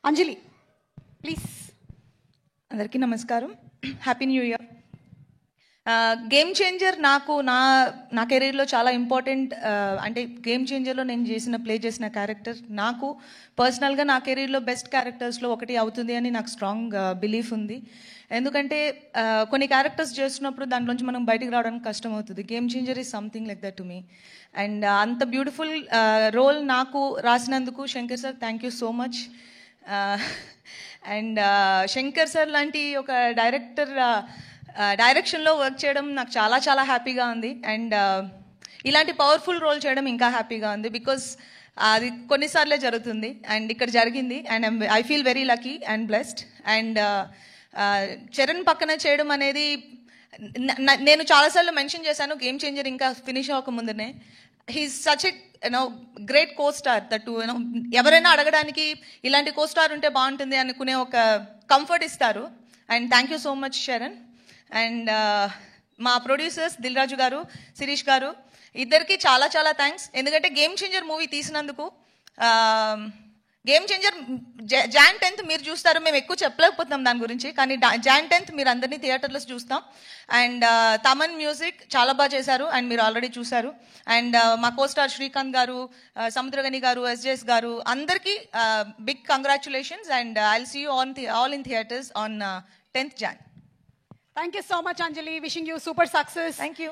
అంజలి please. అందరికీ నమస్కారం. Happy new year. Game changer నాకు నా కెరీర్లో చాలా ఇంపార్టెంట్. అంటే గేమ్ చేంజర్లో నేను ప్లే చేసిన క్యారెక్టర్ నాకు పర్సనల్గా నా కెరీర్లో బెస్ట్ క్యారెక్టర్స్లో ఒకటి అవుతుంది అని నాకు స్ట్రాంగ్ బిలీఫ్ ఉంది. ఎందుకంటే కొన్ని క్యారెక్టర్స్ చేస్తున్నప్పుడు దాంట్లోంచి మనం బయటికి రావడానికి కష్టం అవుతుంది. Game Changer is something like that to me. And అంత బ్యూటిఫుల్ రోల్ నాకు రాసినందుకు Shankar sir thank you so much. And Shankar sir లాంటి ఒక డైరెక్షన్లో వర్క్ చేయడం నాకు చాలా చాలా హ్యాపీగా ఉంది. అండ్ ఇలాంటి పవర్ఫుల్ రోల్ చేయడం ఇంకా హ్యాపీగా ఉంది. బికాస్ అది కొన్నిసార్లే జరుగుతుంది అండ్ ఇక్కడ జరిగింది. And I feel very lucky and blessed. And Charan పక్కన చేయడం అనేది నేను చాలాసార్లు మెన్షన్ చేశాను గేమ్ చేంజర్ ఇంకా ఫినిష్ అవ్వకముందునే. He's such a great co star that ఎవరైనా అడగడానికి ఇలాంటి కో స్టార్ ఉంటే బాగుంటుంది అనుకునే ఒక కంఫర్ట్ ఇస్తారు. And thank you so much Charan. And మా ప్రొడ్యూసర్స్ దిల్ రాజు గారు, శిరీష్ గారు ఇద్దరికి చాలా చాలా థ్యాంక్స్. ఎందుకంటే గేమ్ చేంజర్ మూవీ తీసినందుకు. గేమ్ చేంజర్ Jan 10th మీరు చూస్తారు. మేము ఎక్కువ చెప్పలేకపోతున్నాం దాని గురించి, కానీ Jan 10th మీరు అందరినీ థియేటర్లో చూస్తాం. అండ్ తమన్ మ్యూజిక్ చాలా బాగా చేశారు అండ్ మీరు ఆల్రెడీ చూశారు. అండ్ మా కోస్టార్ శ్రీకాంత్ గారు, సముద్రగని గారు, SJS గారు అందరికీ big congratulations. And I'll see you all in theatres on 10th Jan. Thank you so much Anjali. Wishing you super success. Thank you.